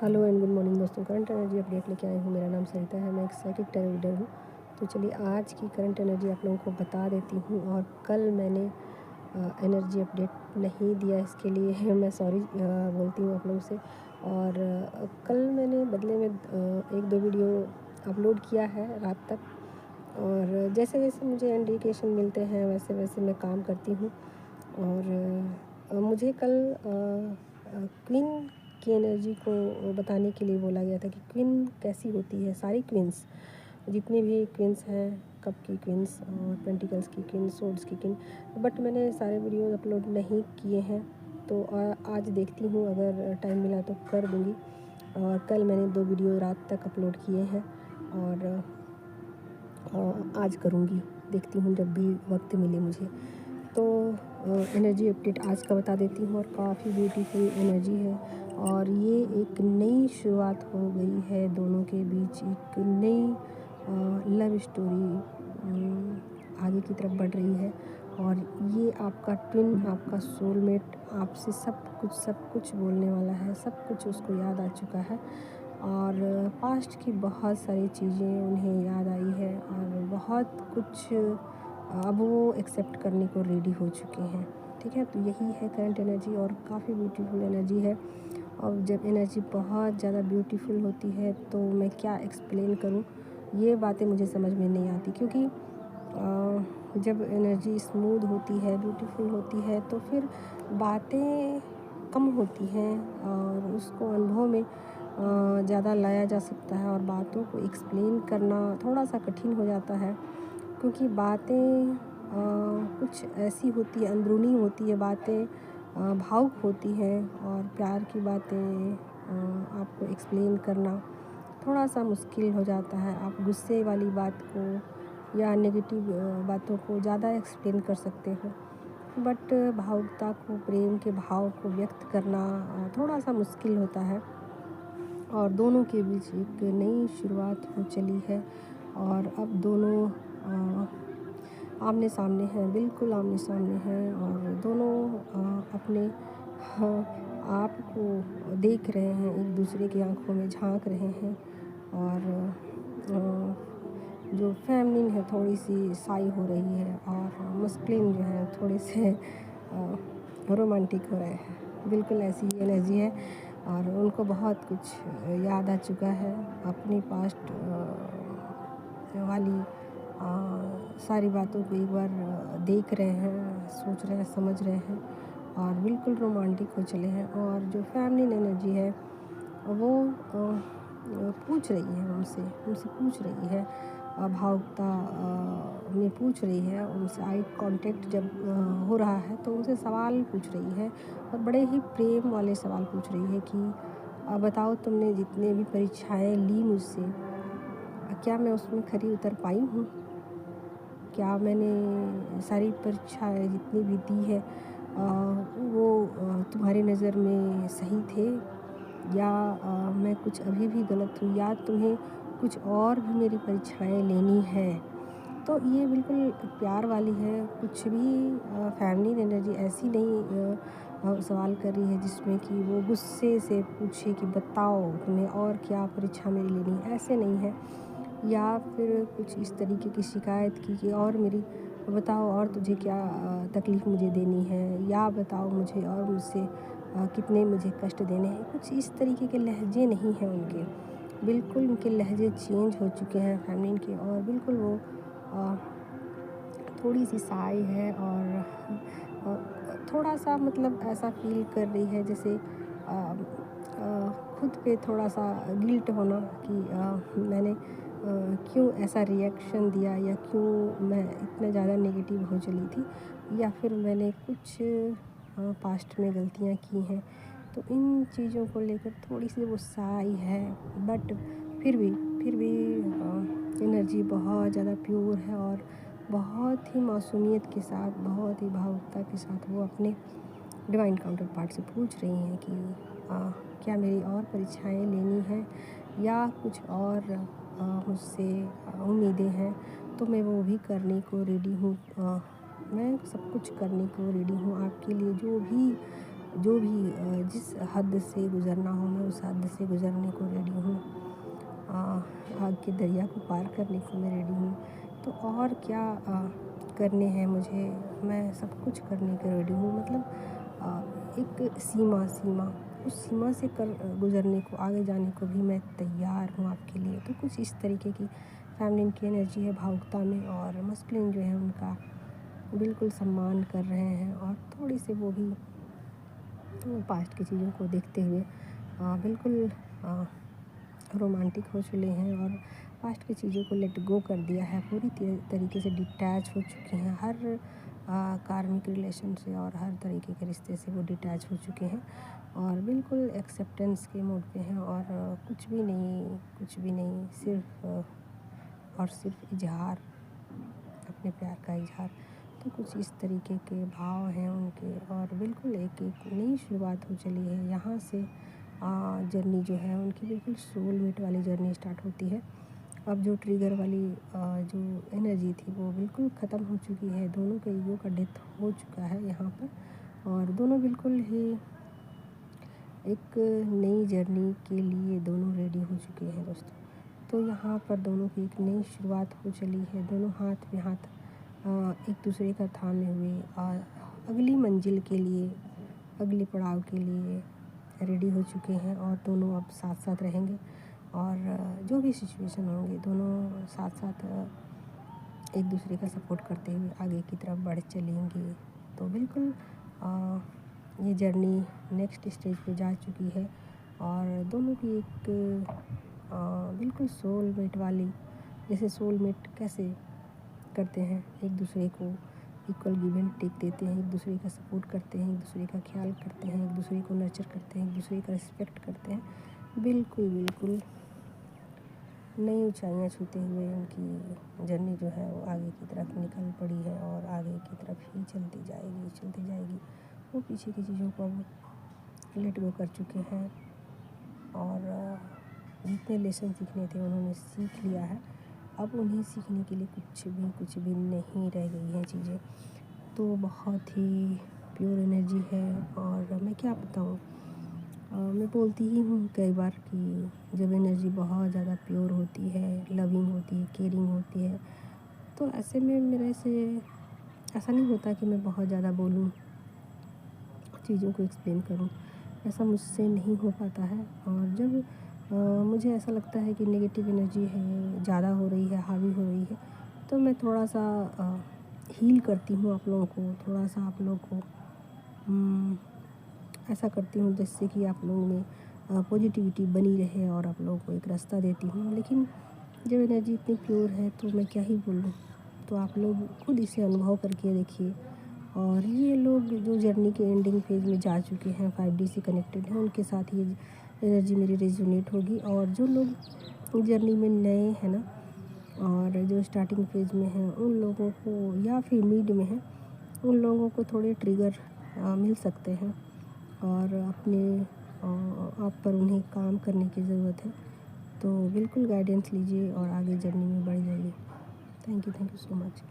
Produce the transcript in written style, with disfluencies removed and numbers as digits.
Hello and good morning दोस्तों। Current energy update लेके आई हूँ। मेरा नाम सरिता है, मैं एक साइकिक टैरो रीडर हूँ। तो चलिए आज की करंट एनर्जी आप लोगों को बता देती हूँ। और कल मैंने एनर्जी अपडेट नहीं दिया, इसके लिए मैं सॉरी बोलती हूँ आप लोगों से। और कल मैंने बदले में एक दो वीडियो अपलोड किया है रात तक, और जैसे जैसे मुझे इंडिकेशन मिलते हैं वैसे वैसे मैं काम करती हूँ। और मुझे कल क्वीन की एनर्जी को बताने के लिए बोला गया था कि क्वीन कैसी होती है। सारी क्वींस, जितनी भी क्वींस हैं, कप की क्वींस और पेंटिकल्स की क्वीन, सोर्ड्स की क्वीन, बट मैंने सारे वीडियो अपलोड नहीं किए हैं। तो आज देखती हूँ, अगर टाइम मिला तो कर दूँगी। और कल मैंने 2 वीडियो रात तक अपलोड किए हैं और आज करूँगी, देखती हूँ जब भी वक्त मिले मुझे। तो एनर्जी अपडेट आज का बता देती हूँ, और काफ़ी ब्यूटीफुल एनर्जी है। और ये एक नई शुरुआत हो गई है दोनों के बीच, एक नई लव स्टोरी आगे की तरफ बढ़ रही है। और ये आपका ट्विन, आपका सोलमेट आपसे सब कुछ बोलने वाला है। सब कुछ उसको याद आ चुका है, और पास्ट की बहुत सारी चीज़ें उन्हें याद आई है, और बहुत कुछ अब वो एक्सेप्ट करने को रेडी हो चुके हैं। ठीक है, तो यही है करंट एनर्जी, और काफ़ी ब्यूटीफुल एनर्जी है। और जब एनर्जी बहुत ज़्यादा ब्यूटीफुल होती है तो मैं क्या एक्सप्लेन करूँ, ये बातें मुझे समझ में नहीं आती। क्योंकि जब एनर्जी स्मूथ होती है, ब्यूटीफुल होती है, तो फिर बातें कम होती हैं और उसको अनुभव में ज़्यादा लाया जा सकता है। और बातों को एक्सप्लेन करना थोड़ा सा कठिन हो जाता है, क्योंकि बातें कुछ ऐसी होती है, अंदरूनी होती है बातें, भावुक होती हैं। और प्यार की बातें आपको एक्सप्लेन करना थोड़ा सा मुश्किल हो जाता है। आप गुस्से वाली बात को या नेगेटिव बातों को ज़्यादा एक्सप्लेन कर सकते हो, बट भावुकता को, प्रेम के भाव को व्यक्त करना थोड़ा सा मुश्किल होता है। और दोनों के बीच एक नई शुरुआत हो चली है, और अब दोनों आमने सामने हैं, बिल्कुल आमने सामने हैं। और दोनों अपने आप को देख रहे हैं, एक दूसरे की आंखों में झांक रहे हैं। और जो फेमिनिन है थोड़ी सी साई हो रही है, और मस्कुलिन जो है थोड़े से रोमांटिक हो रहे हैं। बिल्कुल ऐसी ही एनर्जी है, और उनको बहुत कुछ याद आ चुका है अपनी पास्ट वाली सारी बातों को एक बार देख रहे हैं, सोच रहे हैं, समझ रहे हैं, और बिल्कुल रोमांटिक हो चले हैं। और जो फेमिनिन एनर्जी है वो पूछ रही है उनसे पूछ रही है, भावुकता में पूछ रही है उनसे। आई कांटेक्ट जब हो रहा है तो उनसे सवाल पूछ रही है, और बड़े ही प्रेम वाले सवाल पूछ रही है कि बताओ, तुमने जितने भी परीक्षाएं ली मुझसे, क्या मैं उसमें खरी उतर पाई हूँ? क्या मैंने सारी परीक्षाएं जितनी भी दी है वो तुम्हारी नज़र में सही थे, या मैं कुछ अभी भी गलत हूँ, या तुम्हें कुछ और भी मेरी परीक्षाएं लेनी है? तो ये बिल्कुल प्यार वाली है। कुछ भी फेमिनिन एनर्जी ऐसी नहीं सवाल कर रही है जिसमें कि वो गुस्से से पूछे कि बताओ तुम्हें और क्या परीक्षा मेरी लेनी है, ऐसे नहीं है। या फिर कुछ इस तरीके की शिकायत की कि और मेरी बताओ, और तुझे क्या तकलीफ़ मुझे देनी है, या बताओ मुझे और मुझसे कितने मुझे कष्ट देने हैं। कुछ इस तरीके के लहजे नहीं हैं उनके, बिल्कुल उनके लहजे चेंज हो चुके हैं फेमिनिन के। और बिल्कुल वो थोड़ी सी साई है, और थोड़ा सा मतलब ऐसा फील कर रही है जैसे खुद पे थोड़ा सा गिल्ट होना कि मैंने क्यों ऐसा रिएक्शन दिया, या क्यों मैं इतना ज़्यादा नेगेटिव हो चली थी, या फिर मैंने कुछ पास्ट में गलतियाँ की हैं। तो इन चीज़ों को लेकर थोड़ी सी वो साई है, बट फिर भी एनर्जी बहुत ज़्यादा प्योर है, और बहुत ही मासूमियत के साथ, बहुत ही भावुकता के साथ वो अपने डिवाइन काउंटर पार्ट से पूछ रही हैं कि क्या मेरी और परीक्षाएं लेनी हैं, या कुछ और मुझसे उम्मीदें हैं, तो मैं वो भी करने को रेडी हूँ। मैं सब कुछ करने को रेडी हूँ आपके लिए, जो भी जो भी जिस हद से गुज़रना हो मैं उस हद से गुज़रने को रेडी हूँ। आग के दरिया को पार करने को मैं रेडी हूँ। तो और क्या करने हैं मुझे, मैं सब कुछ करने को रेडी हूँ। मतलब एक सीमा उस सीमा से गुज़रने को, आगे जाने को भी मैं तैयार हूँ आपके लिए। तो कुछ इस तरीके की फ़ेमिनिन की एनर्जी है भावुकता में, और मस्कुलिन जो है उनका बिल्कुल सम्मान कर रहे हैं, और थोड़ी से वो भी पास्ट की चीज़ों को देखते हुए बिल्कुल रोमांटिक हो चुके हैं, और पास्ट की चीज़ों को लेट गो कर दिया है, पूरी तरीके से डिटैच हो चुके हैं। हर कार्मिक रिलेशन से और हर तरीके के रिश्ते से वो डिटैच हो चुके हैं, और बिल्कुल एक्सेप्टेंस के मोड पे हैं, और कुछ भी नहीं, सिर्फ और सिर्फ इजहार, अपने प्यार का इजहार। तो कुछ इस तरीके के भाव हैं उनके, और बिल्कुल एक नई शुरुआत हो चली है यहाँ से। जर्नी जो है उनकी बिल्कुल सोलमेट वाली जर्नी स्टार्ट होती है। अब जो ट्रिगर वाली जो एनर्जी थी वो बिल्कुल ख़त्म हो चुकी है। दोनों का ईगो का डेथ हो चुका है यहाँ पर, और दोनों बिल्कुल ही एक नई जर्नी के लिए दोनों रेडी हो चुके हैं दोस्तों। तो यहाँ पर दोनों की एक नई शुरुआत हो चली है। दोनों हाथ में हाथ एक दूसरे का थामे हुए अगली मंजिल के लिए, अगले पड़ाव के लिए रेडी हो चुके हैं, और दोनों अब साथ साथ रहेंगे, और जो भी सिचुएशन होंगे दोनों साथ साथ एक दूसरे का सपोर्ट करते हुए आगे की तरफ बढ़ चलेंगे। तो बिल्कुल ये जर्नी नेक्स्ट स्टेज पे जा चुकी है, और दोनों की एक बिल्कुल सोलमेट वाली, जैसे सोलमेट कैसे करते हैं, एक दूसरे को इक्वल गिव एंड टेक देते हैं, एक दूसरे का सपोर्ट करते हैं, एक दूसरे का ख्याल करते हैं, एक दूसरे को नर्चर करते हैं, एक दूसरे का रिस्पेक्ट करते हैं। बिल्कुल नई ऊंचाइयां छूते हुए उनकी जर्नी जो है वो आगे की तरफ निकल पड़ी है, और आगे की तरफ ही चलती जाएगी। वो पीछे की चीज़ों को अब लेट गो कर चुके हैं, और जितने लेसन सीखने थे उन्होंने सीख लिया है। अब उन्हें सीखने के लिए कुछ भी नहीं रह गई हैं चीज़ें। तो बहुत ही प्योर एनर्जी है, और मैं क्या बताऊँ, मैं बोलती ही हूँ कई बार कि जब एनर्जी बहुत ज़्यादा प्योर होती है, लविंग होती है, केयरिंग होती है, तो ऐसे में मेरे से ऐसा नहीं होता कि मैं बहुत ज़्यादा बोलूँ, चीज़ों को एक्सप्लेन करूँ, ऐसा मुझसे नहीं हो पाता है। और जब मुझे ऐसा लगता है कि नेगेटिव एनर्जी है, ज़्यादा हो रही है, हावी हो रही है, तो मैं थोड़ा सा हील करती हूँ आप लोगों को, थोड़ा सा आप लोगों को ऐसा करती हूँ जिससे कि आप लोगों में पॉजिटिविटी बनी रहे, और आप लोगों को एक रास्ता देती हूँ। लेकिन जब एनर्जी इतनी प्योर है तो मैं क्या ही बोलूँ। तो आप लोग खुद इसे अनुभव करके देखिए। और ये लोग जो जर्नी के एंडिंग फेज में जा चुके हैं, 5D से कनेक्टेड हैं, उनके साथ ये एनर्जी मेरी रेजोनेट होगी। और जो लोग जर्नी में नए हैं ना, और जो स्टार्टिंग फेज में हैं, उन लोगों को, या फिर मिड में हैं, उन लोगों को थोड़े ट्रिगर मिल सकते हैं, और अपने आप पर उन्हें काम करने की ज़रूरत है। तो बिल्कुल गाइडेंस लीजिए और आगे जर्नी में बढ़ जाइए। Thank you so much.